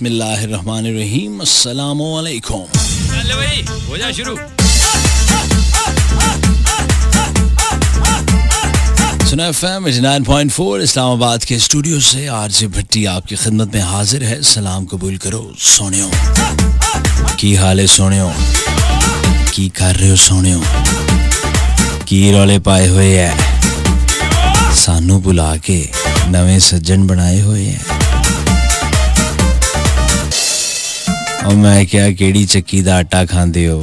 बिस्मिल्लाहिर्रहमानिर्रहीम, अस्सलामु अलैकुम। चल भाई हो जा शुरू। सुना एफएम 89.4 इस्लामाबाद के स्टूडियो से आरजे भट्टी आपकी खिदमत में हाजिर है। सलाम कबूल करो सोनियो, की हाल है सोनियो, की कर रहे हो सोनियो, की रौले पाए हुए है, सानू बुला के नवे सज्जन बनाए हुए हैं। और मैं क्या केड़ी चक्की दा आटा खांदे हो।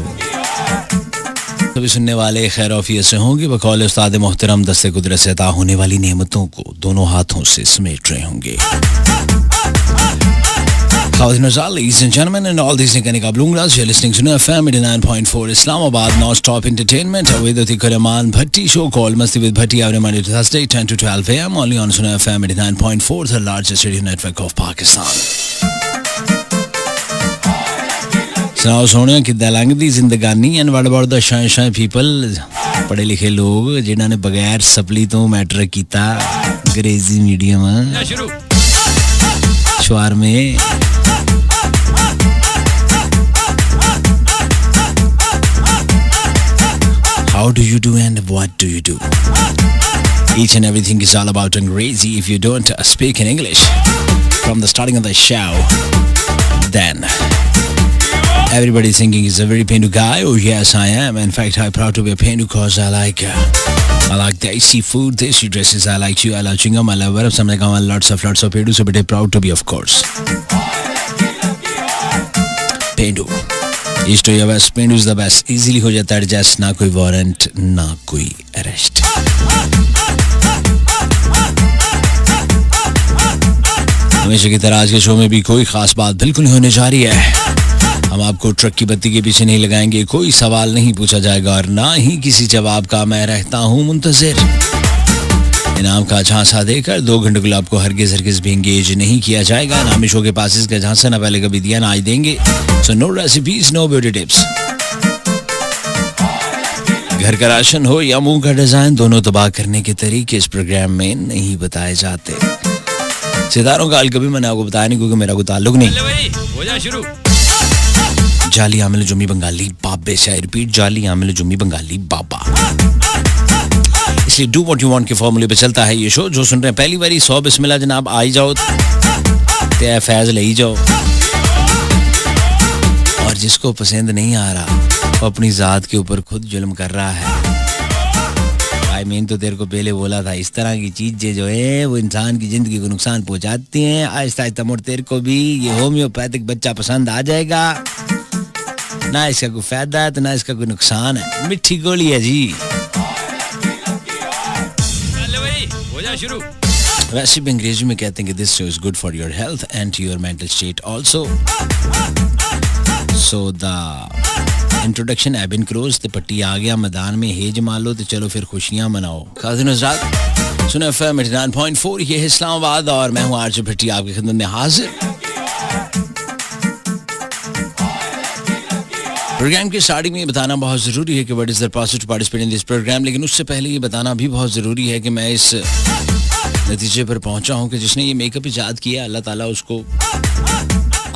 सभी सुनने वाले खैर औफियत से होंगे, बकौल उस्ताद मोहतरम दस्ते कुदरत से अता होने वाली नेमतों को दोनों हाथों से समेट रहे होंगे। Ladies and gentlemen, and all these Nikanika Bloomgras, you're listening to FM 89.4 Islamabad, non-stop entertainment with Utikar Rahman Bhatti show called Masti with Bhatti every Monday to Thursday, 10 to 12 a.m. only on Sunnah FM 89.4, the largest radio network of Pakistan. सुनाओ सोनिया किद्दां लंघदी जिंदगानी and what about the shy shy people, पढ़े लिखे लोग जिन्हां ने बगैर supply तो matric कीता, अंग्रेजी मीडियम शुआर में। How do you do and what do you do? Each and everything is all about Angrezi. If you don't speak in English from the starting of the show, then everybody's thinking he's a very Pendu guy. Oh yes, I am. In fact, I'm proud to be a Pendu because I like desi food, desi dresses. I like you, I like chingam, I love Arab, something like lots of Pendu. So, but I'm proud to be, of course, Pendu. East to your best, Pendu is the best. Easily हो जाता है adjust, ना कोई warrant ना कोई arrest. हमेशा की तरह आज के शो में भी कोई खास बात बिल्कुल नहीं होने जा रही है। हम आपको ट्रक की बत्ती के पीछे नहीं लगाएंगे, कोई सवाल नहीं पूछा जाएगा और ना ही किसी जवाब का मैं रहता हूँ मुंतजिर। इनाम का झांसा देकर 2 घंटे के लिए आपको हरगिज भी एंगेज नहीं किया जाएगा। इनामी शो के पास इसका झांसा ना पहले कभी दिया ना आज देंगे। So no recipes, no beauty tips. घर का राशन हो या मुंह का डिजाइन, दोनों तबाह करने के तरीके इस प्रोग्राम में नहीं बताए जाते। सितारों का अलकभी मैंने आपको बताया नहीं क्योंकि मेरा कोई ताल्लुक नहीं। हो जा शुरू। जाली आमिल जुम्मी बंगाली बाबे से आई रिपीट, जाली आमिल जुम्मी बंगाली बाबा। इसलिए डू व्हाट यू वांट के फॉर्मूले पे चलता है ये शो। जो सुन रहे हैं पहली बारी 100 बिस्मिल्लाह जनाब, आई जाओ ते फैज ले ही जाओ। और जिसको पसंद नहीं आ रहा वो अपनी जात के ऊपर खुद जुल्म कर रहा है। आई मीन तो तेरे को पहले बोला था, इस तरह की चीजें जो है वो इंसान की जिंदगी को नुकसान पहुंचाती हैं। आहिस्ता आहिस्ता मोड़ तेरे को भी ये होम्योपैथिक बच्चा पसंद आ जाएगा। ना इसका कोई फायदा है तो ना इसका कोई नुकसान है, मिठी गोली है जी। शुरू। वैसे भी अंग्रेजी में कहते हैं कि this show is good for your health and your mental state also. So the introduction एबिन क्रोज ते पट्टी आ गया मैदान में, हेज मालो तो चलो फिर खुशियां मनाओ। खातिन हज़रात, सुनो एफएम 89.4, ये है इस्लामाबाद और मैं हूं आरजे भट्टी आपकी खिदमत में हाजिर। प्रोग्राम के स्टार्टिंग में ये बताना बहुत ज़रूरी है कि what is the process to participate in this program, लेकिन उससे पहले ये बताना भी बहुत ज़रूरी है कि मैं इस नतीजे पर पहुंचा हूं कि जिसने ये मेकअप ईजाद किया अल्लाह ताला उसको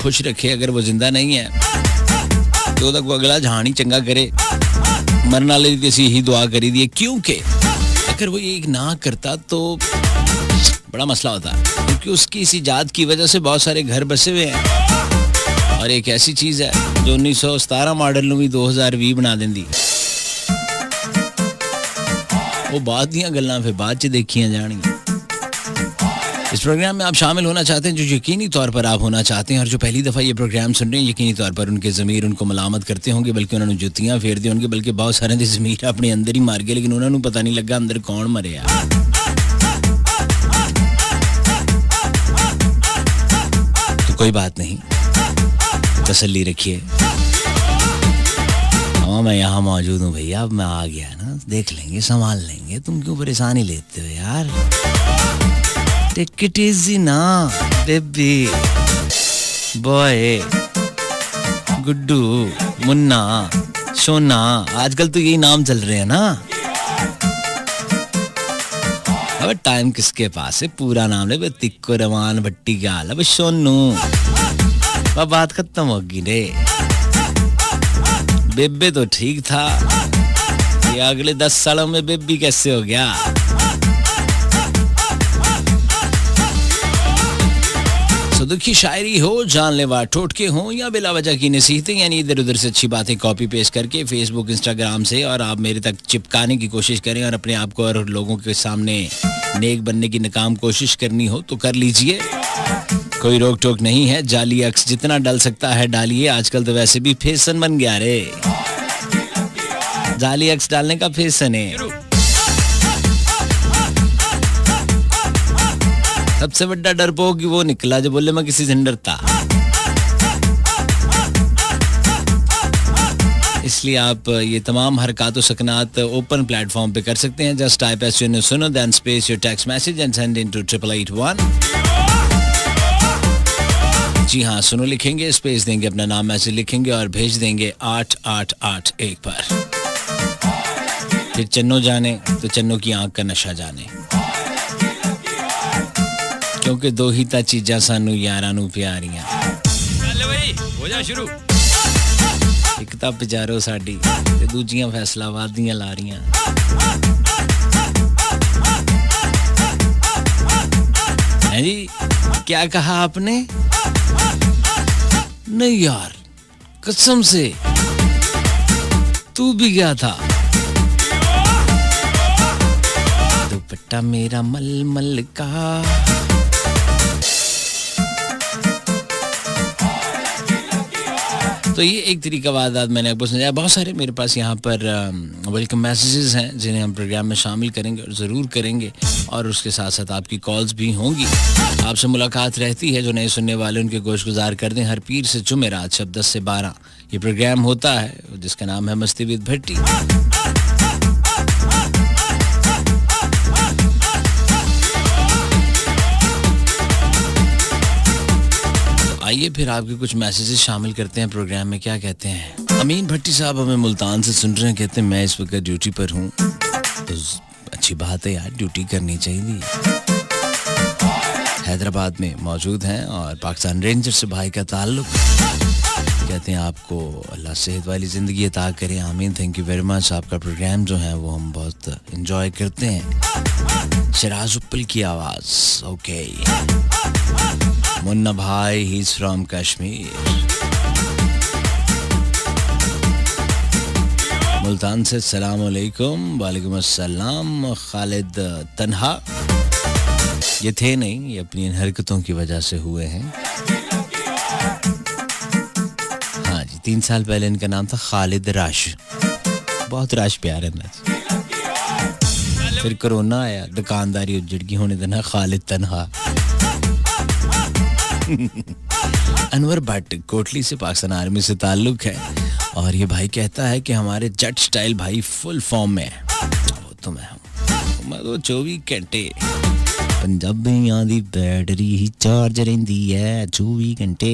खुश रखे। अगर वो जिंदा नहीं है तो तक वो अगला जहान ही चंगा करे। मरने वाले की यही दुआ करी दी है, क्योंकि अगर वो ये ना करता तो बड़ा मसला होता, क्योंकि उसकी इस ईजाद की वजह से बहुत सारे घर बसे हुए हैं। और एक ऐसी चीज है जो 1917 मॉडल ਨੂੰ ਵੀ 2020 बना देंदी। वो बाद दियां गल्लां फिर बाद च देखियां जानियां। इस प्रोग्राम में आप शामिल होना चाहते हैं, जो यकीनी तौर पर आप होना चाहते हैं, और जो पहली दफ़ा ये प्रोग्राम सुन रहे हैं, यकीनी तौर पर उनके ज़मीर उनको मलामत करते होंगे, बल्कि उन्होंने जुतियां फेर दी होंगी, बल्कि बहुत सारे दे ज़मीर अपने अंदर ही मार गए, लेकिन उन्होंने पता नहीं लगा अंदर कौन मरिया। तो कोई बात नहीं, तसल्ली रखिए। हाँ मैं यहाँ मौजूद हूँ भैया, अब मैं आ गया ना, देख लेंगे, संभाल लेंगे। तुम क्यों परेशानी लेते हो यार? टेक इट इजी ना बेबी बॉय, गुड्डू, मुन्ना, सोना, आजकल तो यही नाम चल रहे हैं ना। अब टाइम किसके पास है, पूरा नाम ले। तिक्को रमान भट्टी क्या हाल है, सोनू अब बात खत्म होगी रे। बेबे तो ठीक था, ये अगले 10 सालों में बेबी कैसे हो गया। दुखी शायरी हो, जानलेवा टोटके हो या बिला वजह की नसीहतें, यानी इधर उधर से अच्छी बातें कॉपी पेस्ट करके फेसबुक इंस्टाग्राम से और आप मेरे तक चिपकाने की कोशिश करें और अपने आप को और लोगों के सामने नेक बनने की नाकाम कोशिश करनी हो तो कर लीजिए, कोई रोक टोक नहीं है। जाली अक्स जितना डल सकता है डालिए, आजकल तो वैसे भी फैशन बन गया रे, जाली अक्स डालने का फैशन है। सबसे बड़ा डरपोक वो निकला जो बोले मैं किसी से नहीं डरता। इसलिए आप ये तमाम हरकत और सकनात ओपन प्लेटफॉर्म पे कर सकते हैं। जस्ट टाइप एस यू सुनो then space your text message and send in to 8881। जी हाँ, सुनो लिखेंगे, स्पेस देंगे, अपना नाम मैसेज लिखेंगे और भेज देंगे 8881 पर। फिर चन्नो जाने तो चन्नो की आंख का नशा जाने, क्योंकि दो ही ता चीज़ां सानू यारां नू प्यारियां। चल भाई हो जा शुरू। एक तां पिजारो साडी ते दूजियां फैसलाबाद दियां लारियां। हैं जी, क्या कहा आपने? नहीं यार, कसम से तू भी गया था। दुपट्टा मेरा मलमल का। तो ये एक तरीका बाद मैंने आपको समझाया। बहुत सारे मेरे पास यहाँ पर वेलकम मैसेजेस हैं जिन्हें हम प्रोग्राम में शामिल करेंगे और ज़रूर करेंगे, और उसके साथ साथ आपकी कॉल्स भी होंगी। आपसे मुलाकात रहती है, जो नए सुनने वाले उनके गोश गुजार कर दें। हर पीर से जुमेरात शब 10 से 12 ये प्रोग्राम होता है जिसका नाम है मस्ती विद भट्टी। आइए फिर आपके कुछ मैसेजेस शामिल करते हैं प्रोग्राम में। क्या कहते हैं? अमीन भट्टी साहब हमें मुल्तान से सुन रहे हैं, कहते हैं मैं इस वक्त ड्यूटी पर हूँ। तो अच्छी बात है यार, ड्यूटी करनी चाहिए। हैदराबाद में मौजूद हैं और पाकिस्तान रेंजर से भाई का ताल्लुक। कहते हैं आपको अल्लाह सेहत वाली ज़िंदगी अता करे, आमीन। Thank you very much. आपका प्रोग्राम जो है वो हम बहुत इंजॉय करते हैं। शराज उप्पल की आवाज़, ओके। मुन्ना भाई, ही इज फ्रॉम कश्मीर। मुल्तान से सलाम अलैकुम। वालेकुम अस्सलाम। खालिद तन्हा, ये थे नहीं, ये अपनी इन हरकतों की वजह से हुए हैं। हाँ जी, 3 साल पहले इनका नाम था खालिद राश। बहुत राश प्यार है ना। फिर कोरोना आया, दुकानदारी उजड़ गई, होने देना खालिद तन्हा। अनवर भट्ट कोटली से पाकिस्तान आर्मी से ताल्लुक है और ये भाई कहता है कि हमारे जट स्टाइल भाई फुल फॉर्म में है। वो तो मैं तो 24 घंटे पंजाबियां दी बैटरी ही चार्ज रहिंदी है 24 घंटे।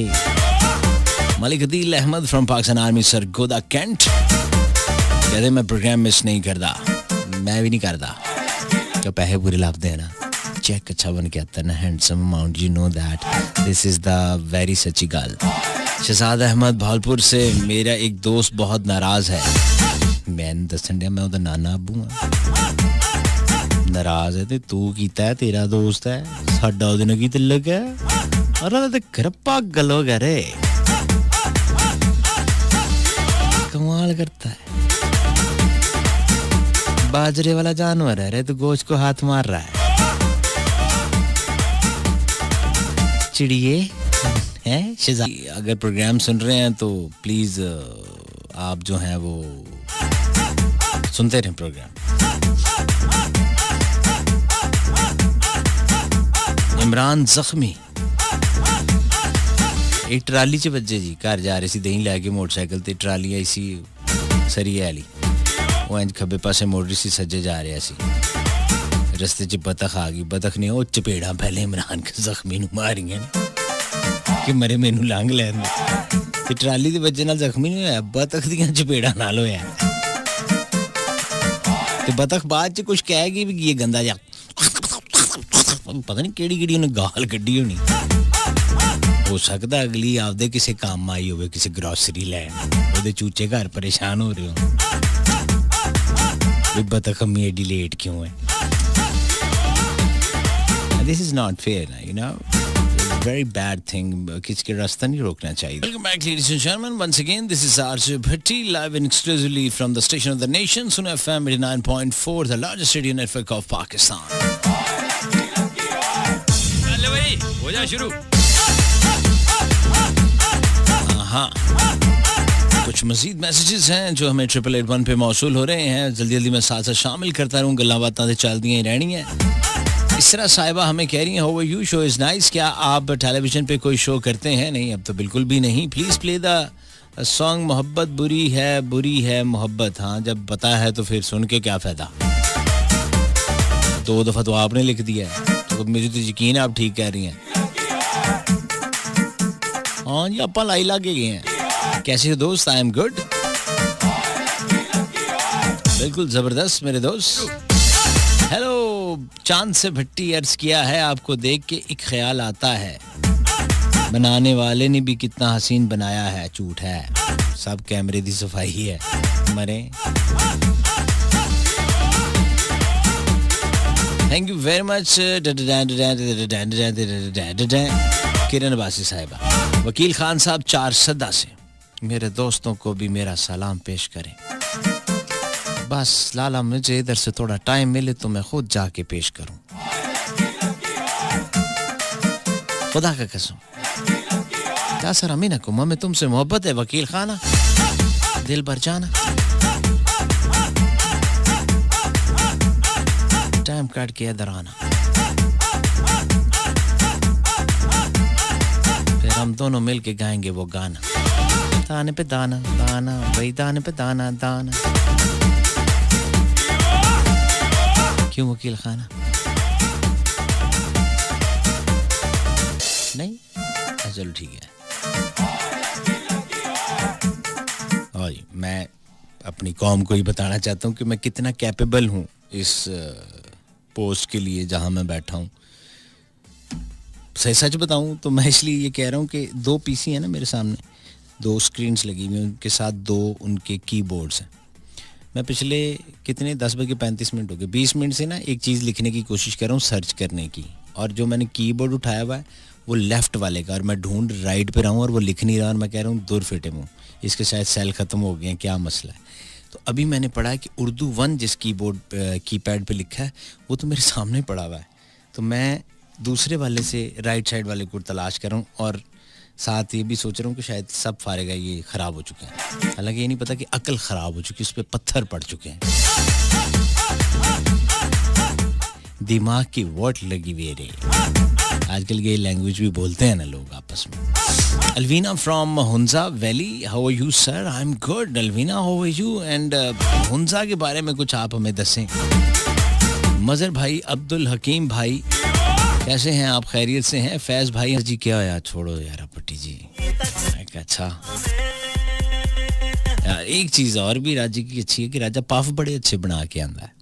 Malik Adeel Ahmed from Pakistan army Sargodha cantt कहते मैं प्रोग्राम मिस नहीं करता। मैं भी नहीं करता, तो पैसे पूरे लाभते हैं ना। चेक अच्छा बन के आता है ना, handsome amount, you know that this is the very सच्ची गल। शहजाद अहमद भालपुर से, मेरा एक दोस्त बहुत नाराज है। मैंने दसन दिया मैं उधर नाना अबू हाँ। नाराज है ते तू कीता है, तेरा दोस्त है, साडा उहदे नाल की तल्लुक है। अरे ते घर पागल हो गया रे, कमाल करता है। बाजरे वाला जानवर है रे, तो गोश्त को हाथ मार रहा है। चिड़िए हैं शहजाद। अगर प्रोग्राम सुन रहे हैं तो प्लीज आप जो हैं वो सुनते रहें प्रोग्राम। इमरान जख्मी, एक ट्राली च बज्जे जी, घर जा रहे सी दही लैके मोटरसाइकिल ते ट्राली आई सी सरिये वाली, वो इंज खब्बे पासे मोड़ रही सी, सज्जे जा रहा सी। रस्ते च बतख आ गई, बतख ने वो चपेड़ा पहले इमरान के जख्मी नू मारियां कि मरे मैनू लंघ लैन ते ट्राली दे वजह नाल जख्मी नहीं होया, बतख दियां चपेड़ा नाल होया। ते बतख बाद च कुछ कह गई भी ये गंदा जा, पता नहीं केड़ी केड़ी उन्हें गाल कड्डी होनी। हो सकता अगली आपदे किसी काम आई होवे किसी ग्रोसरी लैन ओदे चूचे घर परेशान हो रहे हो भी बता कमी एडी लेट क्यों है this is not fair you know it's a very bad thing किसी के रास्ता नहीं रोकना चाहिए welcome back ladies and gentlemen once again this is RJ Bhatti live and exclusively from the station of the nation Suno FM 89.4 the largest radio network of Pakistan चल भाई हो जा शुरू हाँ कुछ मजीद मैसेजेस हैं जो हमें 8881 पे मौसूल हो रहे हैं जल्दी जल्दी मैं साथ साथ शामिल करता रहूं गल्ला बातें चलती ही रहनी है इसरा साहिबा हमें कह रही हैं how are you show is nice क्या आप टेलीविजन पे कोई शो करते हैं नहीं अब तो बिल्कुल भी नहीं प्लीज प्ले द सॉन्ग मोहब्बत बुरी है मोहब्बत हाँ जब पता है तो फिर सुन के क्या फायदा 2 दफा तो आपने लिख दिया है तो मुझे तो यकीन है आप ठीक कह रही हैं हाँ जी आप लाई लागे गए हैं कैसे हो दोस्त आई एम गुड बिल्कुल जबरदस्त मेरे दोस्त हेलो चांद से भट्टी अर्ज किया है आपको देख के एक ख्याल आता है बनाने वाले ने भी कितना हसीन बनाया है झूठ है सब कैमरे दी सफाई है मरे थैंक यू वेरी मच किरण बासी साहिबा वकील खान साहब 4 सदा से मेरे दोस्तों को भी मेरा सलाम पेश करें बस लाला मुझे इधर से थोड़ा टाइम मिले तो मैं खुद जाके पेश करूं खुदा का कसम क्या सर अमीना को हमें तुमसे मोहब्बत है वकील खाना दिल भर जाना टाइम काट के इधर आना फिर हम दोनों मिलके गाएंगे वो गाना दाने पे दाना दाना भाई दाने पे दाना दाना क्यों वकील खाना नहीं चलो ठीक है और मैं अपनी कौम को ही बताना चाहता हूँ कि मैं कितना कैपेबल हूँ इस पोस्ट के लिए जहाँ मैं बैठा हूँ सही सच बताऊँ तो मैं इसलिए ये कह रहा हूँ कि 2 पीसी है ना मेरे सामने 2 स्क्रीन्स लगी हुई हैं उनके साथ 2 उनके कीबोर्ड्स हैं मैं पिछले कितने 10:35 मिनट हो गए 20 मिनट से ना एक चीज़ लिखने की कोशिश कर रहा हूँ सर्च करने की और जो मैंने कीबोर्ड उठाया हुआ है वो लेफ़्ट वाले का और मैं ढूंढ राइट पे रहा हूँ और वो लिख नहीं रहा और मैं कह रहा हूँ दूर फिटे मुँह इसके शायद सेल ख़त्म हो गए हैं क्या मसला है तो अभी मैंने पढ़ा है कि उर्दू 1 जिस कीबोर्ड कीपैड पे लिखा है वो तो मेरे सामने पड़ा हुआ है तो मैं दूसरे वाले से राइट साइड वाले को तलाश कर रहा हूँ और साथ ये भी सोच रहा हूँ कि शायद सब फारेगा ये ख़राब हो चुके हैं हालांकि ये नहीं पता कि अकल ख़राब हो चुकी है उस पर पत्थर पड़ चुके हैं दिमाग की वोट लगी हुई रे आजकल ये लैंग्वेज भी बोलते हैं ना लोग आपस में Alveena from Hunza valley how are you sir I am good Alveena how are you and Hunza के बारे में कुछ आप हमें दसें मजर भाई अब्दुल हकीम भाई कैसे हैं आप खैरियत से हैं फैज भाई जी क्या यार छोड़ो यार पट्टी जी अच्छा यार एक चीज़ और भी राजा की अच्छी है कि राजा पफ बड़े अच्छे बना के आंदा है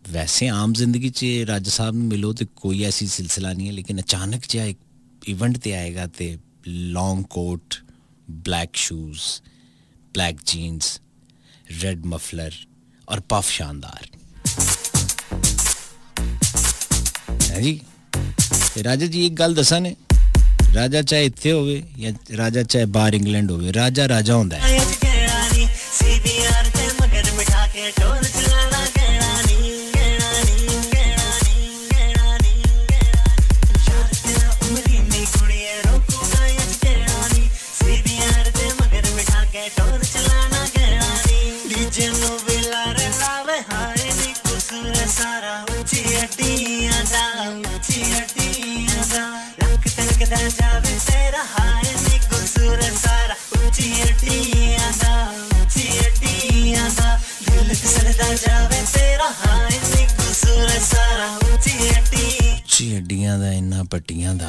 वैसे आम जिंदगी च राजा साहब में मिलो तो कोई ऐसी सिलसिला नहीं है लेकिन अचानक जो एक इवेंट ते आएगा तो long coat black shoes black jeans red muffler और पफ शानदार है जी राजा जी एक गल दसा ने राजा चाहे इत्थे होवे या राजा चाहे बाहर इंग्लैंड होवे राजा राजा होंदा है हड्डियां दा इन्ना पट्टियां दा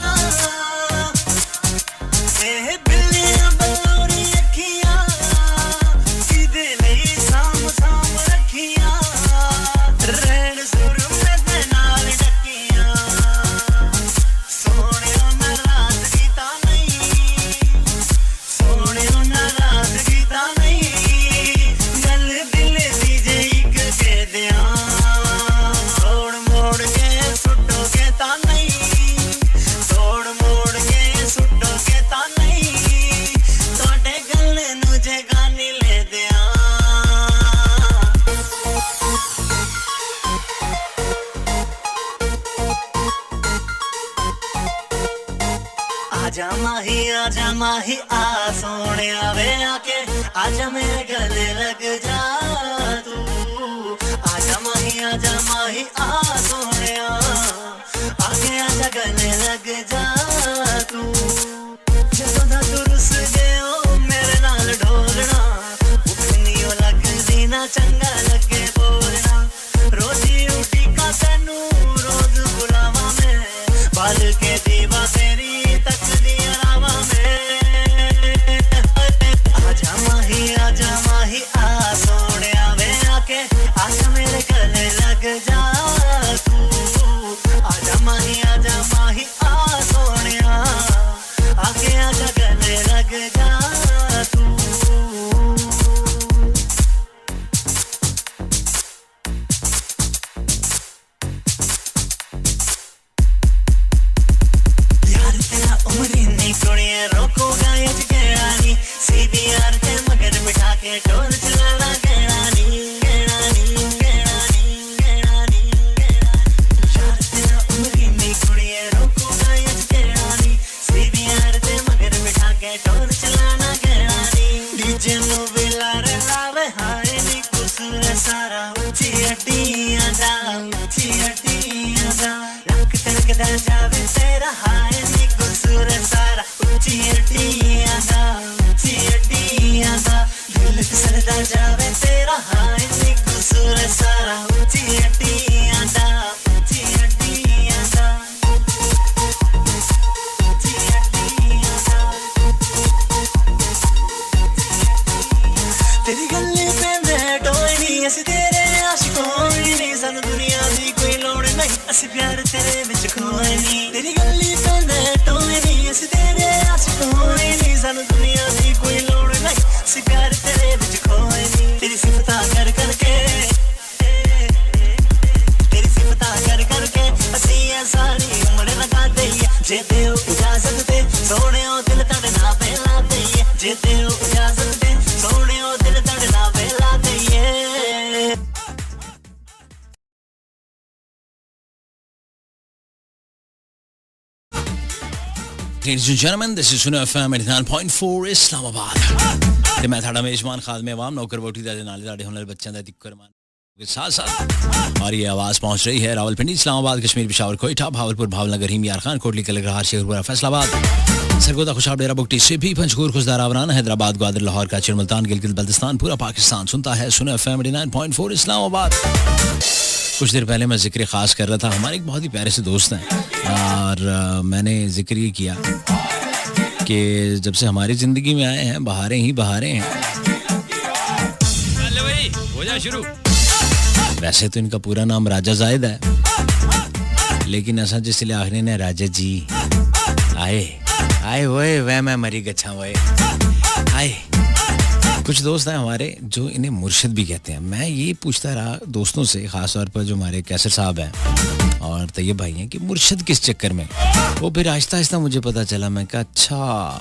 आजा माही आ सोने आवे आके आजा मेरे गले लग जा तू आजा माही आ सोने आके आजा गले लग जा तू ਜਦੋਂ ਦਾ ਤੂੰ ਰੁੱਸ ਗਿਓ ਮੇਰੇ ਨਾਲ ਢੋਲਣਾ ਉਖਨੀਓ ਲੱਗਦੀ ਨਾ ਚੰਗਾ ਲੱਗੇ ਬੋਲਣਾ ਰੋਜੀ ਉਡੀਕਾਂ ਤੈਨੂੰ ਰੋਜ਼ ਬੁਲਾਵਾਂ ਮੈਂ ਬਾਲ ਕੇ ਦੀਵਾ ਤੇਰੀ ਤੱਕਦੀਆਂ ਰਾਵਾਂ ਮੈਂ ਆਜਾ ਮਾਹੀ ਆ ਸੋਹਣਿਆ ਵੇ ਆਕੇ ਆਜਾ ਮੇਰੇ ਗਲੇ ਲੱਗ ਜਾ ਤੂੰ ਆਜਾ ਮਾਹੀ ਆ ਸੋਹਣਿਆ आके आजा गले लग जा तू यार तेरा उम्र नहीं कुड़िए रोकोगा ये गेड़ा नी CBR ते मगर बिठा के टोल चलाना गेड़ा नी यार तेरा उम्र नहीं कुड़िए रोकोगा ये गेड़ा नी टोर चलाना गया नी डीजे नु बिलार लावे हाय नी कुसुर सारा ऊंची हड्डियां दा लक तड़कदा जावे तेरा हाय नी कुसुर सारा ऊंची हड्डियां दा दिल फिसलदा जावे तेरा हाय नी कुसुर सारा ऊंची हड्डियां दा तेरी गल्ली पे मैं डोई असी तेरे आशिक होई नहीं सानू दुनिया दी कोई लोड़ नहीं असी प्यार तेरे विच खोई नहीं तेरी गल्ली पे मैं डोई नहीं असी तेरे आशिक होई नहीं सानू दुनिया दी कोई लोड़ नहीं असी प्यार तेरे विच खोई नहीं तेरी सिफता कर करके असी ये सारी उम्र लगा दईए जे देओ इजाजत दे सोहणियो दिल तड़ना बेला दईए जे देओ इजाजत दे सोहणियो दिल तड़ना बेला दईए Ladies and gentlemen, this is Suno FM 89.4 Islamabad ते मैं थाड़ा मेजबान खादमे अवाम नौकर वोटी दा नाल साडे हुन बच्चों दा दिक्कर मान के साथ और ये आवाज पहुंच रही है रावलपिंडी इस्लामाबाद कश्मीर पेशावर कोयटा भावलपुर भावनगर हिम यार खान कोटली कलगहार शेखपुरा फैसलाबाद सरगोदा खुशाब डेरा बुगटी सिपी पंचकूर खुशदार आवरान हैदराबाद ग्वादर लाहौर कराची मुल्तान गिलगित बल्तिस्तान पूरा पाकिस्तान सुनता है सुनो एफएम 89.4 इस्लामाबाद। कुछ देर पहले मैं जिक्र खास कर रहा था, हमारे एक बहुत ही प्यारे से दोस्त हैं और मैंने जिक्र ये किया कि जब से हमारी जिंदगी में आए हैं बहारें ही बहारें हैं। चल भाई हो जा शुरू। वैसे तो इनका पूरा नाम राजा जायद है, लेकिन ऐसा जिसलिए आखिर ने राजा जी आए आए हुए वह मैं मरी गच्छा हुए आए। कुछ दोस्त हैं हमारे जो इन्हें मुर्शिद भी कहते हैं। मैं ये पूछता रहा दोस्तों से, खास तौर पर जो हमारे कैसर साहब हैं और तैयब भाई हैं, कि मुर्शिद किस चक्कर में। वो फिर आहिस्ता आहिस्ता मुझे पता चला। मैं कहा अच्छा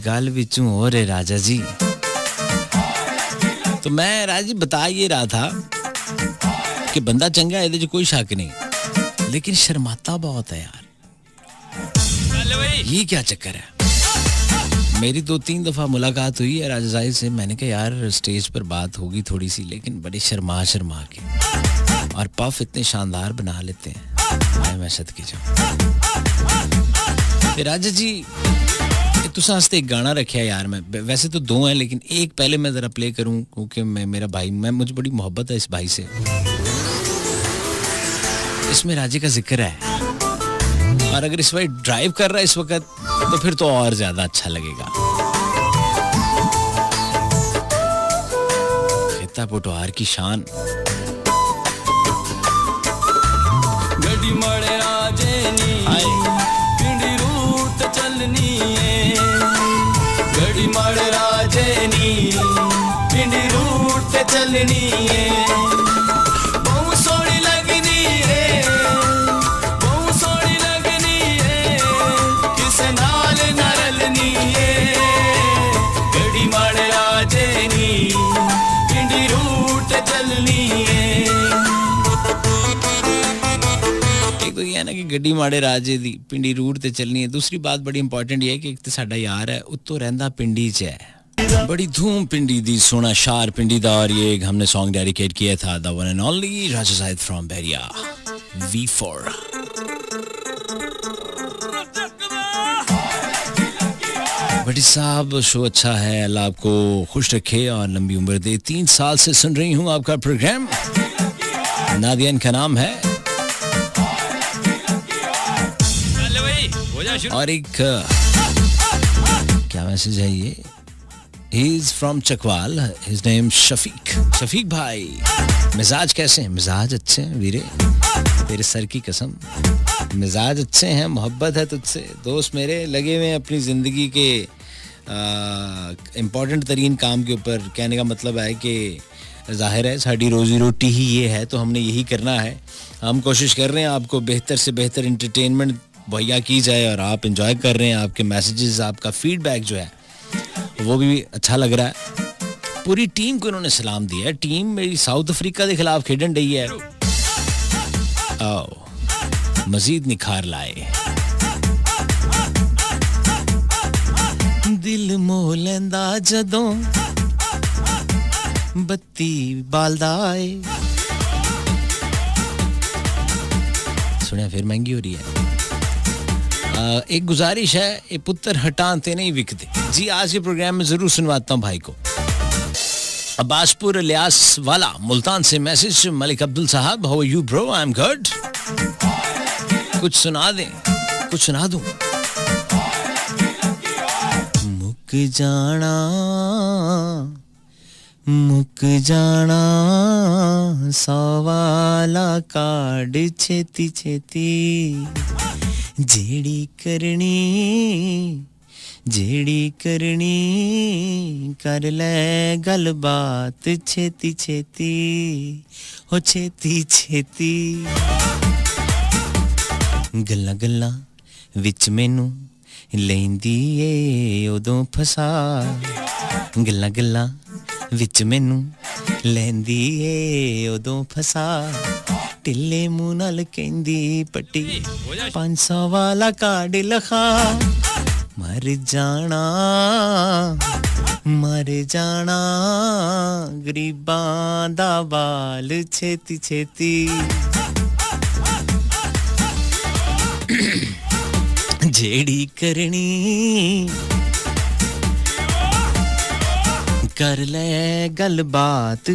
गल विचों हो रहे राजा जी। तो मैं राजा जी बता ये रहा था कि बंदा चंगा है, ये कोई शक नहीं, लेकिन शर्माता बहुत है यार। ये क्या चक्कर है। मेरी 2-3 दफा मुलाकात हुई है राजा जाहिद से। मैंने कहा यार स्टेज पर बात होगी थोड़ी सी, लेकिन बड़े शर्मा के और पफ इतने शानदार बना लेते हैं। मैं सदके जाऊं। राजा जी तुसा हंसते एक गाना रखा है यार। मैं वैसे तो 2 हैं, लेकिन एक पहले मैं जरा प्ले करूं क्योंकि मैं मेरा भाई, मुझे बड़ी मोहब्बत है इस भाई से। इसमें राजे का जिक्र है और अगर इस भाई ड्राइव कर रहा है इस वक्त तो फिर तो और ज्यादा अच्छा लगेगा। खिता पोटवार की शान। गड्डी मड़े राजे नी पिंडी रूट चलनी है। गड्डी मड़े राजे नी पिंडी रूट चलनी है। बहुत सोहनी लगनी है, बहुत सोहनी लगनी है, किसे नाल नरलनी है। गड्डी मड़े राजे नी पिंडी रूट चलनी है। एक तो ये है ना कि ਗੱਡੀ ਮਾੜੇ ਰਾਜੇ ਦੀ ਪਿੰਡੀ ਰੂਟ ਤੇ ਚੱਲਣੀ ਹੈ। दूसरी बात बड़ी इंपॉर्टेंट है कि एक तो साडा यार है उत्तो रहंदा पिंडी च है, बड़ी धूम पिंडी दी, सोना शार पिंडी दा। और ये हमने सॉन्ग डेडिकेट किया था the one and only Raja Zahid from Bahria V4। बड़ी साहब शो अच्छा है, अल्लाह आपको खुश रखे और लंबी उम्र दे। 3 साल से सुन रही हूँ आपका प्रोग्राम, नादिया इनका नाम है। और एक क्या मैसेज है ये, he is from Chakwal, his name Shafiq भाई। मिजाज कैसे हैं? मिजाज अच्छे हैं वीरे, तेरे सर की कसम मिजाज अच्छे हैं, मोहब्बत है तुझसे दोस्त मेरे। लगे हुए हैं अपनी ज़िंदगी के इम्पॉर्टेंट तरीन काम के ऊपर। कहने का मतलब है कि जाहिर है साड़ी रोजी रोटी ही ये है, तो हमने यही करना है। हम कोशिश कर रहे हैं आपको बेहतर से बेहतर इंटरटेनमेंट मुहैया की जाए और आप एंजॉय कर रहे हैं। आपके मैसेजेस, आपका फीडबैक जो है वो भी अच्छा लग रहा है। पूरी टीम को इन्होंने सलाम दिया है। टीम मेरी साउथ अफ्रीका के खिलाफ खेडन रही है, आओ मजीद निखार लाए। दिल मोह लैंदा जदों बत्ती बालदा आए। सुनिया फिर महंगी हो रही है। एक गुजारिश है, ये पुत्र हटाते नहीं विकते जी। आज के प्रोग्राम में जरूर सुनवाता हूँ भाई को। अब्बासपुर इलियास वाला मुल्तान से मैसेज, मलिक अब्दुल साहब, how are you bro? I am good. कुछ सुना दें, कुछ सुना दूं। मुक जाना सवाला कार्ड छेती छेती, जेड़ी करनी कर ले गल बात छेती छेती, हो छेती छेती। गल्ला गल्ला विच मैनू लैंदी ए उदों फसा, गल्ला गल्ला विच मैनू लैंदी ए उदों फसा। टिल्ले मुंह नाल कहंदी पट्टी 500 वाला कार्ड लखा। मर जाना गरीबां दा बाल छेती छेती। जेड़ी करनी कर ले गल बात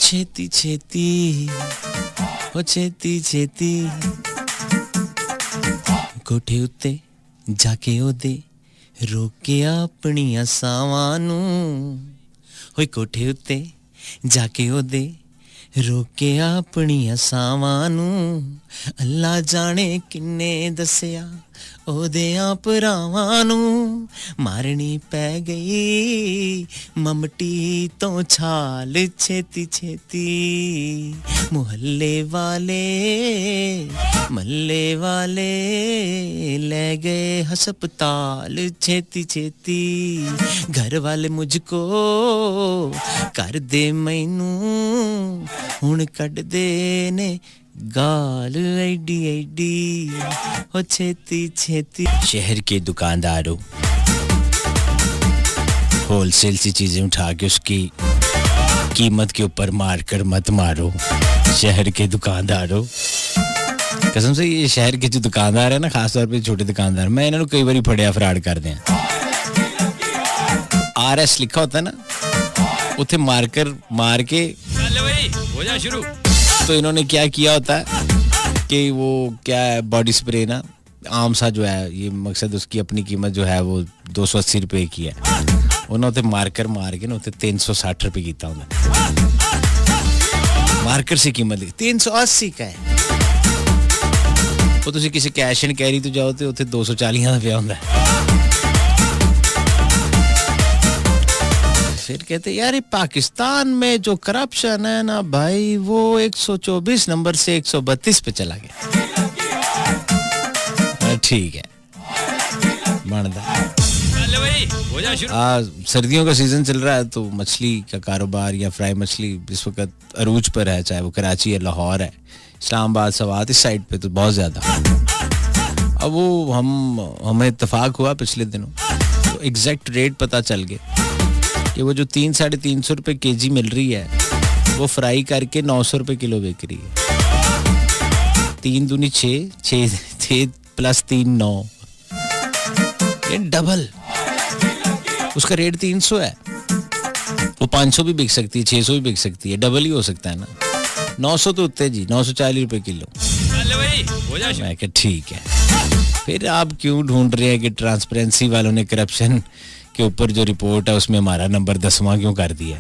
छेती छेती, हो छेती छेती। कोठे उत्ते जाके ओदे रोके अपनियां सावां नू, होए कोठे उत्ते जाके ओदे रोके अपनियां सावां नू। अल्लाह जाने किन्ने दस्सिया ओदियां भरावां नू। मारनी पै गई ममटी तो छाल छेती छेती। मुहल्ले वाले ले गए हस्पताल छेती छेती। घर वाले मुझको कर दे मैनू हुण कट दे ने गाल एडी एडी, हो छेती छेती। शहर के दुकानदारों होलसेल सी चीजें उठा के उसकी कीमत के ऊपर मारकर मत मारो। शहर के दुकानदारों, कसम से ये शहर के जो दुकानदार है ना, खासतौर पे छोटे दुकानदार, मैं इन्होंने कई बार फड़िया फ्रॉड कर दिया। RS लिखा होता है ना, उसे मार के हो जा शुरू। तो इन्होंने क्या किया होता है कि वो क्या है, बॉडी स्प्रे ना आम सा जो है, ये मकसद उसकी अपनी कीमत जो है वो 280 रुपए की है। उन्होंने मार के ना 360 रुपए कीता होंगे। मार्कर से कीमत 380 का है। वो तुसी किसी कैश एंड कैरी तो जाओ तो उसे 240 का पिया होंगे। फिर कहते यार पाकिस्तान में जो करप्शन है ना भाई, वो 124 नंबर से 132 पे चला गया। ठीक है, सर्दियों का सीजन चल रहा है तो मछली का कारोबार या फ्राई मछली इस वक्त अरूज पर है, चाहे वो कराची या लाहौर है। इस्लामाबाद सवात इस साइड पे तो बहुत ज्यादा। अब वो हमें इत्तेफाक हुआ पिछले दिनों, तो एग्जैक्ट रेट पता चल गया कि वो जो 300-350 रुपए केजी मिल रही है वो फ्राई करके 900 रुपए किलो बिक रही है। 3 दूनी 6 प्लस 3 9, ये डबल। उसका रेट 300 है, वो 500 भी बिक सकती है, 600 भी बिक सकती है, डबल ही हो सकता है ना। 900 तो उत्ते जी, 940 रुपए किलो। मैं कहा ठीक है। फिर आप क्यों ढूंढ रहे हैं कि ट्रांसपेरेंसी वालों ने करप्शन के ऊपर जो रिपोर्ट है उसमें हमारा नंबर 10वां क्यों कर दिया?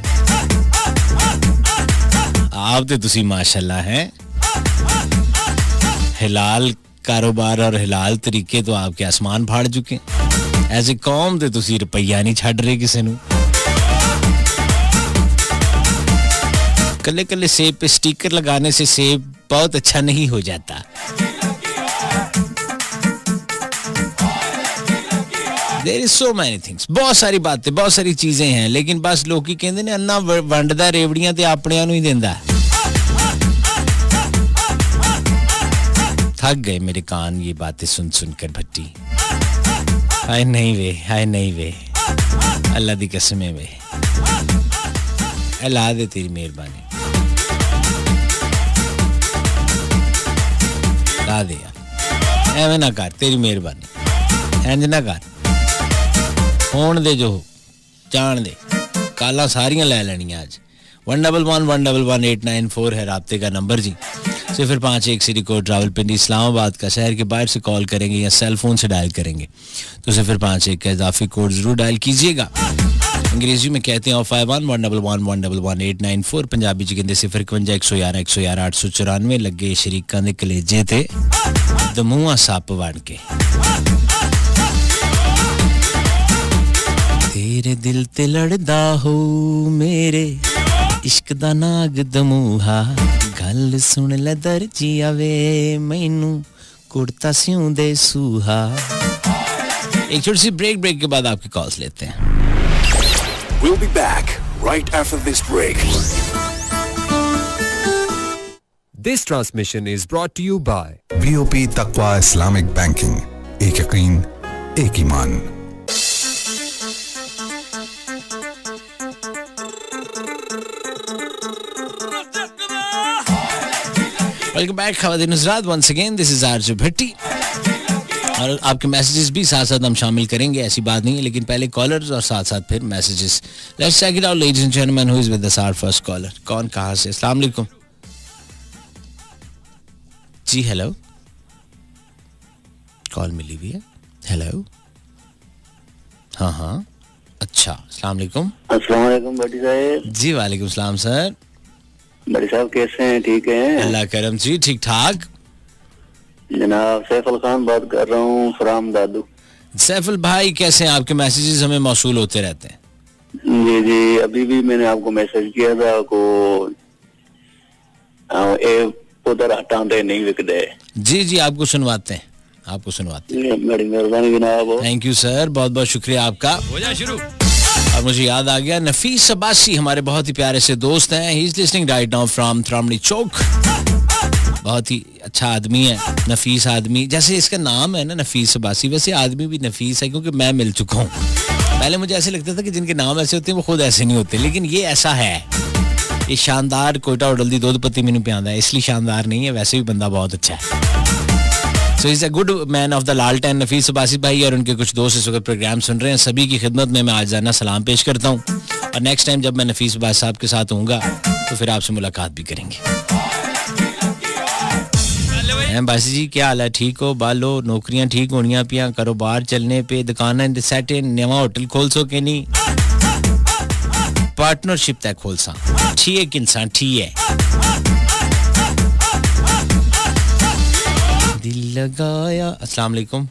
आप तो तुसी माशाल्लाह हैं, हिलाल कारोबार और हिलाल तरीके तो आपके आसमान फाड़ चुके। एज ए कौम ते तुसी रुपया नहीं छड़ रहे किसी नू। कल्ले कल्ले सेब पे स्टिकर लगाने से सेब बहुत अच्छा नहीं हो जाता। There is so many things, बहुत सारी बातें, बहुत सारी चीजें हैं, लेकिन बस लोग की कहते ने अन्ना वंडदा रेवड़ियां ते अपनियां नू ही देंदा। थक गए मेरे कान ये बातें सुन सुनकर भट्टी। हाय नहीं वे, हाय नहीं वे, अल्लाह दी कसम वे, अल्लाह दे तेरी मेहरबानी ला दे यार, एवं ना कर, तेरी मेहरबानी इंज ना कर, होन दे जो जान दे, काला सारियां ले लेनियां आज। 111111894 है राब्ते का नंबर जी। 051 सिटी कोड रावलपिंडी इस्लामाबाद का, शहर के बाहर से कॉल करेंगे या सेल फोन से डायल करेंगे तो 051 का इजाफी कोड जरूर डायल कीजिएगा। अंग्रेजी में कहते हैं 05111111894, पंजाबी च कहते 051 111 111 894। लगे शरीकां दे कलेजे ते दमूआ सप बन के। तेरे दिल ते लड़दा हो मेरे इश्क दा नाग दमूहा, गल सुन ले दर्जिया वे मैनू कुर्ता सिऊं दे सूहा। एक छोटी सी ब्रेक के बाद आपकी कॉल्स लेते हैं। We'll be back right after this break. This transmission is brought to you by BOP Taqwa Islamic Banking. एक यकीन, एक ईमान। Welcome back, ख़वातीन हज़रात, once again this is RJ Bhatti. और आपके मैसेजेस भी साथ साथ हम शामिल करेंगे, ऐसी बात नहीं है, लेकिन पहले कॉलर्स और साथ साथ फिर messages. Let's check it out ladies and gentleman, who is with us, our first caller. कौन कहां से? अस्सलाम वालेकुम जी। हेलो, कॉल मिली हुई है। हेलो, हाँ, अच्छा, अस्सलाम वालेकुम। अस्सलाम वालेकुम भट्टी साहब। जी वालेकुम सलाम सर। भट्टी साहब कैसे हैं? ठीक हैं? अल्लाह करम जी, ठीक ठाक। जनाब सैफुल खान बात कर रहा हूँ फ्राम दादू। सैफुल भाई कैसे हैं? आपके मैसेजेस हमें मौसूल होते रहते हैं। जी, अभी भी मैंने आपको मैसेज किया था को उधर हटाते नहीं विकते। जी, आपको सुनवाते हैं, बड़ी मेहरबानी जनाब। थैंक यू सर, बहुत बहुत शुक्रिया आपका। हो जा शुरू। और मुझे याद आ गया, नफीस अब्बासी हमारे बहुत ही प्यारे से दोस्त हैं। He is listening right now from Tramani Chowk. बहुत ही अच्छा आदमी है, नफीस आदमी, जैसे इसका नाम है ना नफीस अब्बासी, वैसे आदमी भी नफीस है, क्योंकि मैं मिल चुका हूँ। पहले मुझे ऐसे लगता था कि जिनके नाम ऐसे होते हैं वो खुद ऐसे नहीं होते, लेकिन ये ऐसा है। ये शानदार कोयटा होटल दी दूध पत्ती मैंने पियांदा है, इसलिए शानदार नहीं है, वैसे भी बंदा बहुत अच्छा है। So is a good man of the लालटेन नफीस अब्बासी भाई और उनके कुछ दोस्त इस वक्त प्रोग्राम सुन रहे हैं। सभी की खिदमत में मैं आज जाना सलाम पेश करता हूँ, और नेक्स्ट टाइम जब मैं नफीस अब्बासी साहब के साथ होऊंगा तो फिर आपसे मुलाकात भी करेंगे। बासी जी क्या हाल है? ठीक हो? बालो नौकरियां ठीक होनियां पियां, कारोबार चलने पे, दुकान सेट नवा होटल खोल सो के नहीं, पार्टनरशिप तक खोल सा ठीक इंसान ठीक है। दिल लगाया। अस्सलाम वालेकुम।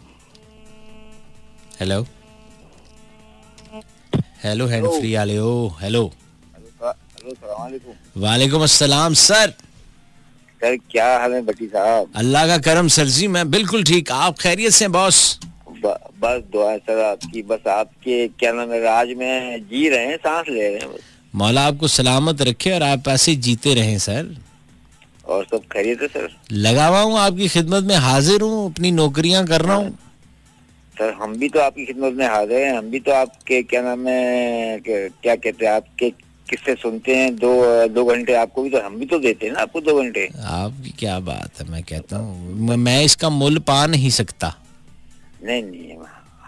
हेलो हैंड फ्री वाले हो? हेलो वालेकुम अस्सलाम सर। सर क्या हाल है भट्टी साहब? अल्लाह का करम सर जी, मैं बिल्कुल ठीक। आप खैरियत से बॉस? बस दुआ है सर आपकी, बस आपके क्या नाम है, राज में जी रहे हैं, सांस ले रहे हैं बस। मौला आपको सलामत रखे और आप ऐसे जीते रहें सर। और सब खैरियत है सर? लगा हुआ हूँ, आपकी खिदमत में हाजिर हूँ, अपनी नौकरियां कर रहा हूँ। सर हम भी तो आपकी खिदमत में हाजिर हैं, हम भी तो आपके क्या नाम है क्या कहते हैं आपके किससे सुनते हैं। 2 घंटे आपको भी तो हम भी तो देते हैं ना आपको 2 घंटे। आपकी क्या बात है, मैं कहता हूँ मैं इसका मूल्य पा नहीं सकता। नहीं,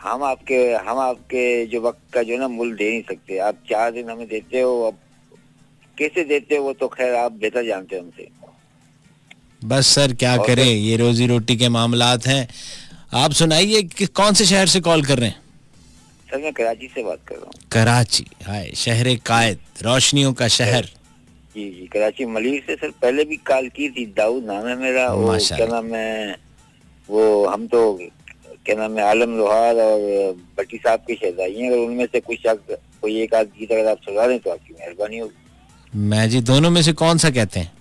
हम आपके जो वक्त का जो ना मूल्य दे नहीं सकते। आप 4 दिन हमें देते हो, अब कैसे देते हो वो तो खैर आप बेहतर जानते हो हमसे। बस सर क्या करें, ये रोजी रोटी के मामलात हैं। आप सुनाइए कि कौन से शहर से कॉल कर रहे हैं? सर मैं कराची से बात कर रहा हूँ। कराची, हाय शहर कायद, रोशनियों का शहर। जी कराची मलिर से सर पहले भी कॉल की थी। दाऊद नाम है मेरा। वो क्या नाम है वो हम तो क्या नाम है आलम लोहार और भट्टी साहब की शहजादी हैं। अगर उनमें से कोई एक आध गीत अगर आप सुना दें तो आपकी मेहरबानी होगी। मैं जी दोनों में से कौन सा कहते हैं?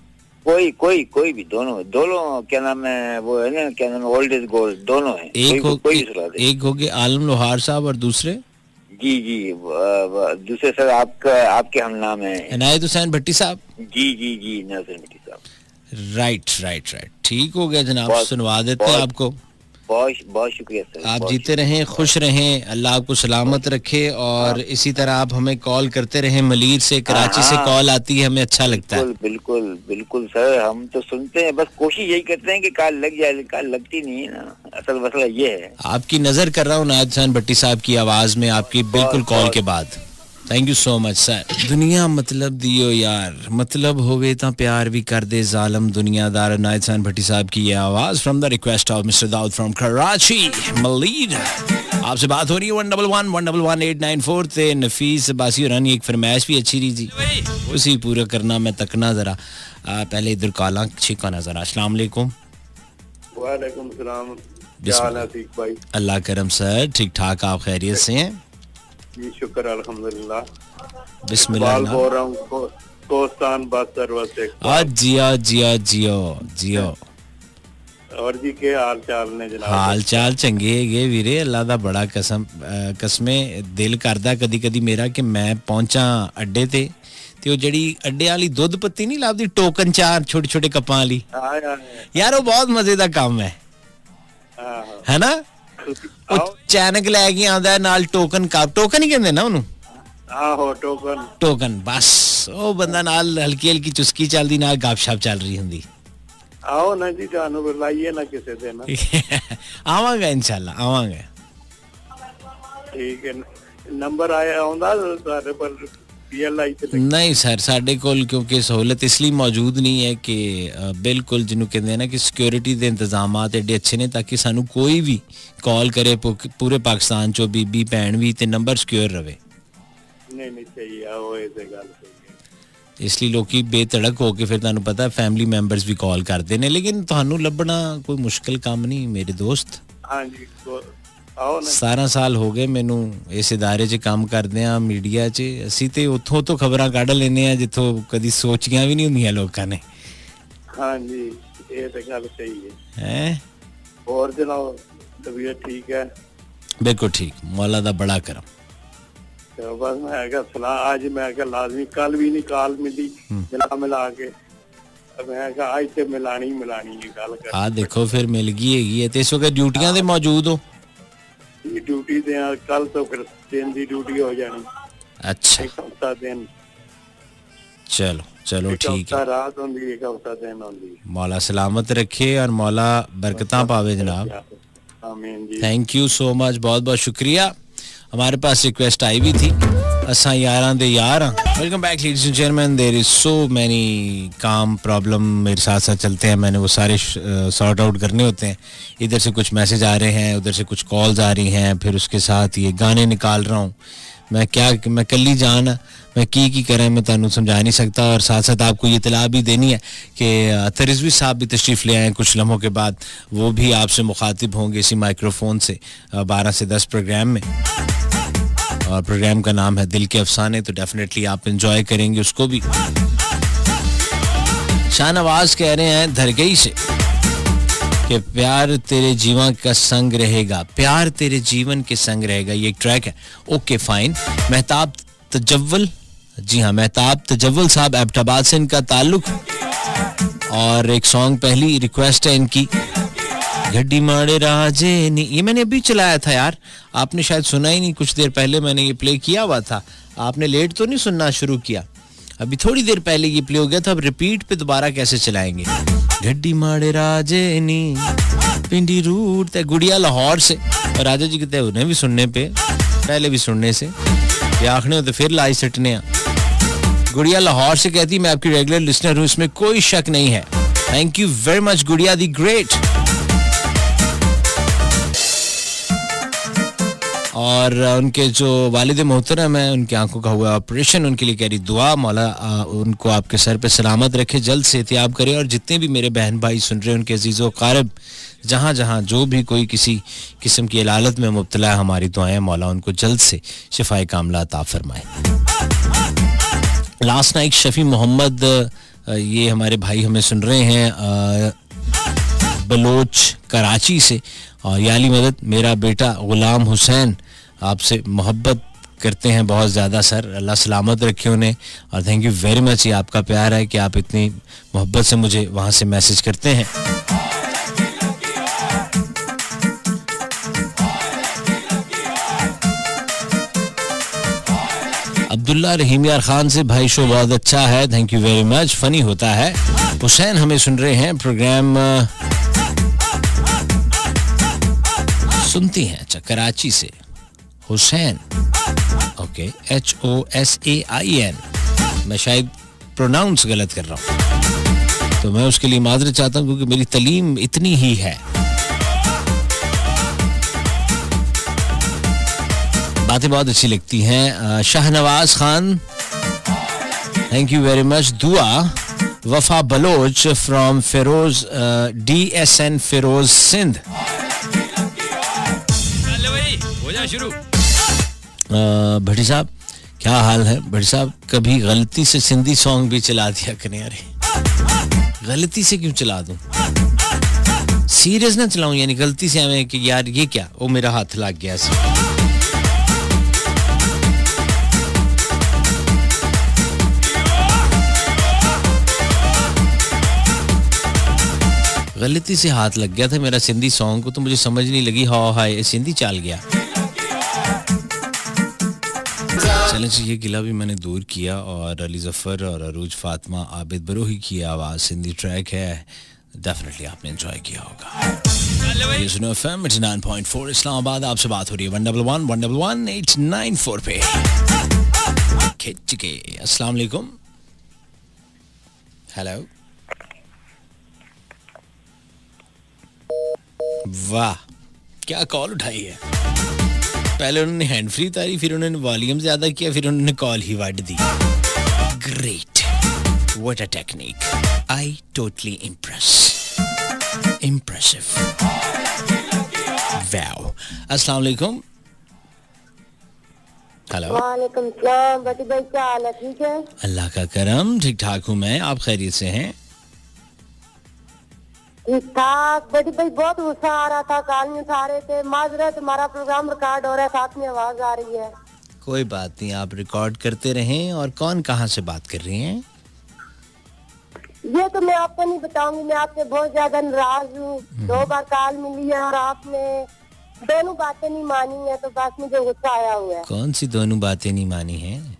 कोई भी दोनों क्या नाम है वो है ना क्या नाम है ओल्ड इज गोल्ड दोनों हैं। एक हो गए आलम लोहार साहब और दूसरे जी दूसरे सर आपके हम नाम है इनायत हुसैन भट्टी साहब। जी इनायत हुसैन भट्टी साहब। राइट ठीक हो गया जनाब, सुनवा देते हैं आपको। बहुत शुक्रिया सर। आप जीते रहें, खुश रहें, अल्लाह आपको सलामत रखे और इसी तरह आप हमें कॉल करते रहें। मलीर से कराची से कॉल आती है, हमें अच्छा लगता है। बिल्कुल सर, हम तो सुनते हैं, बस कोशिश यही करते हैं कि कॉल लग जाए, कॉल लगती नहीं है ना। असल मसला ये है। आपकी नजर कर रहा हूँ इनायत हुसैन भट्टी साहब की आवाज में, आपकी बिल्कुल कॉल के बाद। Thank you so much sir. दुनिया मतलब दियो यार, मतलब होवे ता प्यार भी कर दे जालम दुनियादार। इनायत हुसैन भट्टी साहब की ये आवाज from the request of mister Dawood from Karachi Malir. आपसे बात हो रही है 111-111-894 ते नफीस बासी रानी। एक फरमाइश भी अच्छी रही जी, उसी पूरा करना मैं तकना जरा। पहले इधर काला छिकाना जरा। अस्सलाम वालेकुम। वालेकुम सलाम, क्या हाल है ठीक भाई? अल्लाह करम सर, ठीक ठाक, आप खैरियत से हैं? जी शुक्र अल्हम्दुलिल्लाह। बिस्मिल्लाह। बोल रहा हूँ कोस्तान बस सर्विस से। जियो और जी के हाल चाल ने जनाब? हाल चाल चंगे है वीरे, अल्लाह दा बड़ा कसमे दिल करदा कदी कदी मेरा कि मैं पहुंचा अड्डे ते ਉਹ ਜਿਹੜੀ ਅੱਡੇ ਵਾਲੀ ਦੁੱਧ ਪੱਤੀ ਨਹੀਂ ਲੱਭਦੀ ਟੋਕਨ ਚਾਰ ਛੋਟੇ ਛੋਟੇ ਕੱਪਾਂ ਵਾਲੀ ਯਾਰ, ਉਹ ਬਹੁਤ ਮਜ਼ੇ ਦਾ ਕੰਮ ਹੈ ਹੈਨਾ। ਉਹ ਚੈਨਕ ਲੈ ਕੇ ਆਉਂਦਾ ਨਾਲ ਟੋਕਨ ਟੋਕਨ ਹੀ ਕਹਿੰਦੇ ਨਾ ਉਹਨੂੰ। ਆਹੋ ਟੋਕਨ ਬਸ ਉਹ ਬੰਦਾ ਨਾਲ ਹਲਕੀ ਹਲਕੀ ਚੁਸਕੀ ਚੱਲਦੀ, ਨਾਲ ਗੱਪਸ਼ਪ ਚੱਲ ਰਹੀ ਹੁੰਦੀ। ਆਓ ਨਾ ਜੀ, ਤੁਹਾਨੂੰ ਬੁਲਾਈਏ ਨਾ ਕਿਸੇ ਦਿਨ। ਆਵਾਂਗੇ ਇਨਸ਼ਾਅੱਲਾ, ਆਵਾਂਗੇ। ਠੀਕ ਹੈ, ਨੰਬਰ ਆਇਆ ਆਉਂਦਾ ਤੁਹਾਡੇ ਪਰ? नहीं सर, साडे कोल क्योंकि सहूलत इसलिए मौजूद नहीं है कि बिल्कुल जिन्हों कहते हैं ना कि सिक्योरिटी के इंतजाम एडे अच्छे ने ताकि सानू कोई भी कॉल करे पूरे पाकिस्तान चो बीबी भैन भी ते नंबर सिक्योर रहे। नहीं सही है, वो ये गल सही है। इसलिए लोग बेतड़क होके फिर तुहानू पता है फैमिली मैंबर्स भी कॉल करते हैं, लेकिन तुहानू लभना कोई मुश्किल काम नहीं मेरे दोस्त। हाँ जी, 17 साल हो गए मैनू इस इदारे च काम करदे आ मीडिया च। असी ते उत्थों तो खबरां कढ लेने आ जिथों कदी सोचियां भी नहीं हुंदियां लोकां ने। हाँ जी, ये तो गल सही है। हैं और जनाब तबीयत ठीक है? बिल्कुल ठीक, मौला दा बड़ा करम। तो बस मैं क्या सलाह आज मैं क्या लाजमी, कल भी नहीं कॉल मिली मिला के मैं क्या आज से मिलानी है गल कर। हाँ देखो फिर मिल गई है। ते इस वक्त ड्यूटियां ते मौजूद हो? ड्यूटी दे कल तो फिर दिन दी ड्यूटी हो जानी। अच्छा, एक हफ्ता दिन। चलो ठीक है। रात होंदी, एक हफ्ता दिन होंदी। मौला सलामत रखे और मौला बरकतां पावे जनाब। आमीन जी। थैंक यू सो मच, बहुत बहुत शुक्रिया। हमारे पास रिक्वेस्ट आई भी थी, असा यारां दे यार। Welcome back ladies and gentleman. There is so many काम प्रॉब्लम मेरे साथ साथ चलते हैं, मैंने वो सारे सॉर्ट आउट करने होते हैं। इधर से कुछ मैसेज आ रहे हैं, उधर से कुछ कॉल्स आ रही हैं, फिर उसके साथ ये गाने निकाल रहा हूँ मैं कल्ली जान मैं की करें, मैं तुहानू समझा नहीं सकता। और साथ साथ आपको ये इतला भी देनी है कि तरिजवी साहब भी तशरीफ़ ले आए कुछ लम्हों के बाद, वो भी आपसे मुखातिब होंगे इसी माइक्रोफोन से 12 से 10 प्रोग्राम में। और प्रोग्राम का नाम है दिल के अफसाने, तो डेफिनेटली आप एंजॉय करेंगे उसको भी। शाहनवाज कह रहे हैं धरगई से कि प्यार तेरे जीवन का संग रहेगा, प्यार तेरे जीवन के संग रहेगा, ये एक ट्रैक है। Okay fine. महताब तजव्वल, जी हाँ महताब तजव्वल साहब एबटाबाद से इनका ताल्लुक। और एक सॉन्ग पहली रिक्वेस्ट है इनकी, गड्डी माड़े राजे नी, ये मैंने अभी चलाया था यार, आपने शायद सुना ही नहीं, कुछ देर पहले मैंने ये प्ले किया हुआ था, आपने लेट तो नहीं सुनना शुरू किया, अभी थोड़ी देर पहले ये प्ले हो गया था, अब रिपीट पे दोबारा कैसे चलाएंगे। गड्डी माड़े राजे नी पिंडी रूट ते, गुड़िया लाहौर से, और राजा जी कहते हैं उन्हें भी सुनने पे, पहले भी सुनने से ये आखने होते फिर लाई सटने। गुड़िया लाहौर से कहती मैं आपकी रेगुलर लिसनर हूँ, इसमें कोई शक नहीं है। थैंक यू वेरी मच गुड़िया दी ग्रेट। और उनके जो वालिद मोहतरम है, उनकी आंखों का हुआ ऑपरेशन, उनके लिए कह रही दुआ, मौला उनको आपके सर पे सलामत रखे, जल्द से एहतियाब करे। और जितने भी मेरे बहन भाई सुन रहे हैं, उनके अजीज़ो क़ारिब जहाँ जहाँ जो भी कोई किसी किस्म की इलालत में मुब्तला है, हमारी दुआएं मौला उनको जल्द से शिफाए कामला अता फरमाए। लास्ट नाइट शफी मोहम्मद, ये हमारे भाई हमें सुन रहे हैं बलोच कराची से, और याली मदद मेरा बेटा गुलाम हुसैन आपसे मोहब्बत करते हैं बहुत ज़्यादा सर, अल्लाह सलामत रखे उन्हें। और थैंक यू वेरी मच, ये आपका प्यार है कि आप इतनी मोहब्बत से मुझे वहाँ से मैसेज करते हैं। अब्दुल्ला रहीम यार खान से, भाई शो बहुत अच्छा है, thank you very much, funny होता है। हुसैन हमें सुन रहे हैं, प्रोग्राम सुनती हैं, अच्छा कराची से हुसैन, ओके HOSAIN, मैं शायद प्रोनाउंस गलत कर रहा हूँ, तो मैं उसके लिए माजरत चाहता हूँ क्योंकि मेरी तलीम इतनी ही है। बातें बहुत अच्छी लगती हैं। Shahnawaz Khan, thank you very much, दुआ। वफा बलोच फ्रॉम फिरोज DSN फिरोज सिंध, हो जा शुरू। भट्टी साहब क्या हाल है? भट्टी साहब कभी गलती से सिंधी सॉन्ग भी चला दिया करें। अरे गलती से क्यों चला दूं? सीरियस ना चलाऊं, यानी गलती से हमें कि यार ये क्या, वो मेरा हाथ लग गया ऐसे। गलती से हाथ लग गया था मेरा सिंधी सॉन्ग को, तो मुझे समझ नहीं लगी, हाँ हाय सिंधी चाल गया। चलें ये गिला भी मैंने दूर किया, और अली जफर और अरूज फातिमा आबिद बरोही की आवाज़, सिंधी ट्रैक है, डेफिनेटली आपने एंजॉय किया होगा। ये सुनो FM 89.4 इस्लामाबाद, आपसे बात हो रही है 111-111-894 पे खिंच के। अस्सलाम वालेकुम, हेलो, वाह क्या कॉल उठाई है। पहले उन्होंने हैंड फ्री तारी, फिर उन्होंने वॉल्यूम ज्यादा किया, फिर उन्होंने कॉल ही वाट दी। Great, what a technique, I totally impressive, wow. अस्सलाम वालेकुम, हेलो। वालेकुम सलाम, बटी भाई क्या हाल है? ठीक है, अल्लाह का करम, ठीक ठाक हूँ मैं, आप खैरियत से हैं? ठीक ठाक। बड़ी भाई बहुत गुस्सा आ रहा था, काल में उठा रहे थे, माजरत हमारा प्रोग्राम रिकॉर्ड हो रहा है, साथ में आवाज आ रही है। कोई बात नहीं, आप रिकॉर्ड करते रहें। और कौन कहाँ से बात कर रही हैं? ये तो मैं आपको नहीं बताऊंगी, मैं आपसे बहुत ज्यादा नाराज हूँ। 2 बार कॉल मिली है और आपने दोनों बातें नहीं मानी है, तो बस मुझे गुस्सा आया हुआ है। कौन सी दोनों बातें नहीं मानी हैं?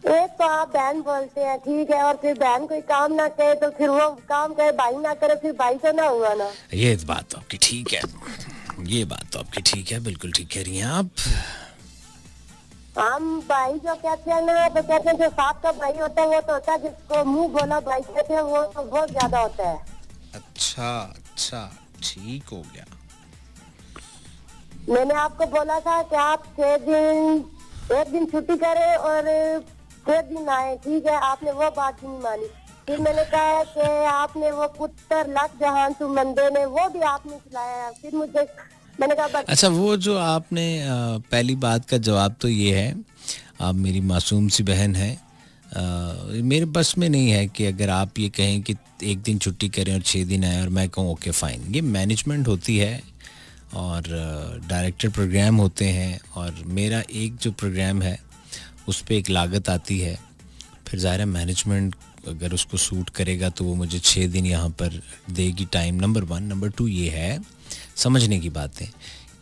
एक तो आप बहन बोलते हैं, ठीक है, और फिर बहन कोई काम ना करे तो फिर वो काम करे, भाई ना करे फिर भाई तो ना हुआ ना। ये बात तो आपकी ठीक है, ये बात तो आपकी ठीक है, बिल्कुल ठीक कह रही हैं आप। हम भाई जो कहते हैं ना, तो कहते हैं जो साथ का भाई होता है वो तो होता है, जिसको मुंह बोला भाई कहते हैं वो तो बहुत ज्यादा होता है। अच्छा ठीक हो गया। मैंने आपको बोला था कि आप 1 दिन छुट्टी करें और 6 दिन आए, ठीक है, आपने वो बात ही नहीं मानी। फिर मैंने कहा कि आपने वो पुत्र लख जहान तू मंदे ने, वो भी आपने खिलाया। फिर मुझे मैंने कहा अच्छा, वो जो आपने पहली बात का जवाब तो ये है, आप मेरी मासूम सी बहन है, मेरे बस में नहीं है कि अगर आप ये कहें कि 1 दिन छुट्टी करें और 6 दिन आए और मैं कहूँ ओके फाइन। ये मैनेजमेंट होती है और डायरेक्टर प्रोग्राम होते हैं, और मेरा एक जो प्रोग्राम है उस पर एक लागत आती है, फिर ज़ाहिर है मैनेजमेंट अगर उसको सूट करेगा तो वो मुझे 6 दिन यहाँ पर देगी टाइम, नंबर 1। नंबर 2 ये है समझने की बात है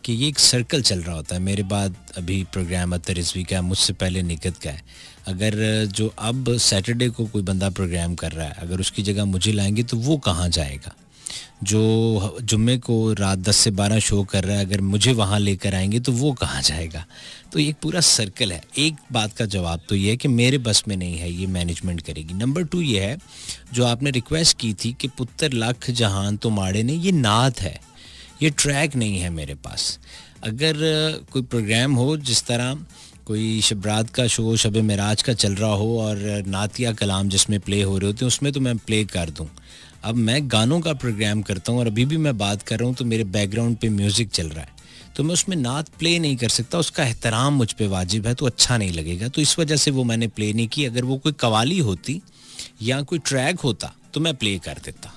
कि ये एक सर्कल चल रहा होता है। मेरे बाद अभी प्रोग्राम अतर रिजवी का है, मुझसे पहले निकत का है। अगर जो अब सैटरडे को कोई बंदा प्रोग्राम कर रहा है, अगर उसकी जगह मुझे लाएंगे तो वो कहाँ जाएगा? जो जुम्मे को रात 10 से 12 शो कर रहा है, अगर मुझे वहाँ लेकर आएंगे तो वो कहाँ जाएगा? तो एक पूरा सर्कल है। एक बात का जवाब तो ये है कि मेरे बस में नहीं है, ये मैनेजमेंट करेगी। नंबर 2 ये है जो आपने रिक्वेस्ट की थी कि पुत्र लख जहान तो माड़े ने, ये नात है, ये ट्रैक नहीं है मेरे पास। अगर कोई प्रोग्राम हो जिस तरह कोई शबरात का शो शब मेराज का चल रहा हो और नातिया कलाम जिसमें प्ले हो रहे होते हैं, उसमें तो मैं प्ले कर दूं। अब मैं गानों का प्रोग्राम करता हूं और अभी भी मैं बात कर रहा हूं तो मेरे बैकग्राउंड पे म्यूज़िक चल रहा है, तो मैं उसमें नात प्ले नहीं कर सकता, उसका एहतराम मुझ पे वाजिब है, तो अच्छा नहीं लगेगा। तो इस वजह से वो मैंने प्ले नहीं की। अगर वो कोई कवाली होती या कोई ट्रैक होता तो मैं प्ले कर देता।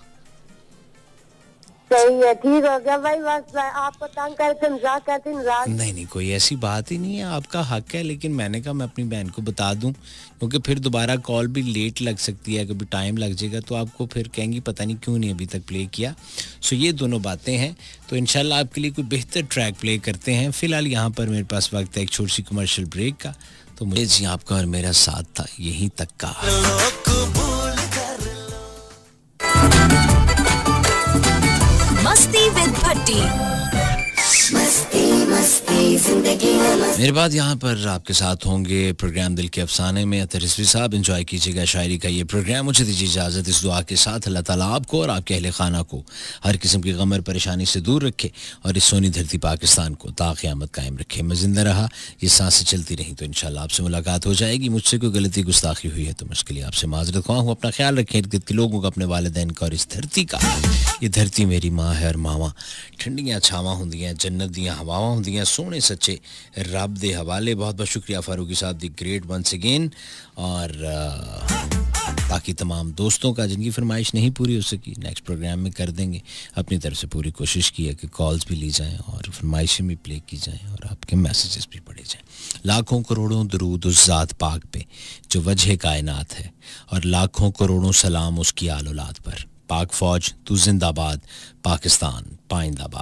सही है, ठीक हो गया भाई, बस आपको तंग करते मजाक करते नाराज। नहीं, कोई ऐसी बात ही नहीं है, आपका हक है। लेकिन मैंने कहा मैं अपनी बहन को बता दूं, क्योंकि फिर दोबारा कॉल भी लेट लग सकती है, कभी टाइम लग जाएगा तो आपको फिर कहेंगी पता नहीं क्यों नहीं अभी तक प्ले किया। सो ये दोनों बातें हैं। तो इंशाल्लाह आपके लिए कोई बेहतर ट्रैक प्ले करते हैं। फिलहाल यहाँ पर मेरे पास वक्त है एक छोटी सी कमर्शियल ब्रेक का। तो मुझे जी आपका और मेरा साथ था यहीं तक का। मस्ती विद भट्टी, मेरे बाद यहाँ पर आपके साथ होंगे प्रोग्राम दिल के अफसाने में अतर रिजवी साहब। एंजॉय कीजिएगा शायरी का ये प्रोग्राम। मुझे दीजिए इजाज़त इस दुआ के साथ, अल्लाह ताला आपको और आपके अहले खाना को हर किस्म की गम और परेशानी से दूर रखे और इस सोनी धरती पाकिस्तान को ता क़यामत कायम रखे। मैं जिंदा रहा, ये सांसें चलती रहीं तो इंशाल्लाह आपसे मुलाकात हो जाएगी। मुझसे कोई गलती गुस्ताखी हुई है तो मैं उसके लिए आपसे माजरत ख्वाह हूँ। अपना ख्याल रखें, इर्द गिर्द के लोगों का, अपने वालिदैन का और इस धरती का। ये धरती मेरी माँ है और मावा ठंडियाँ छावां होंदियां, जन्नत दियाँ हवावां होंदियां, सोने सच्चे रब दे हवाले। बहुत बहुत शुक्रिया फारूकी साहब, दी ग्रेट वंस अगेन। और बाकी तमाम दोस्तों का जिनकी फरमाइश नहीं पूरी हो सकी, नेक्स्ट प्रोग्राम में कर देंगे। अपनी तरफ से पूरी कोशिश की है कि कॉल्स भी ली जाएं और फरमाइशें भी प्ले की जाएं और आपके मैसेजेस भी पढ़े जाएं। लाखों करोड़ों दरूद उस ज़ात पाक पे जो वजह कायनात है, और लाखों करोड़ों सलाम उसकी आल औलाद पर। पाक फौज तू जिंदाबाद, पाकिस्तान पाइंदाबाद।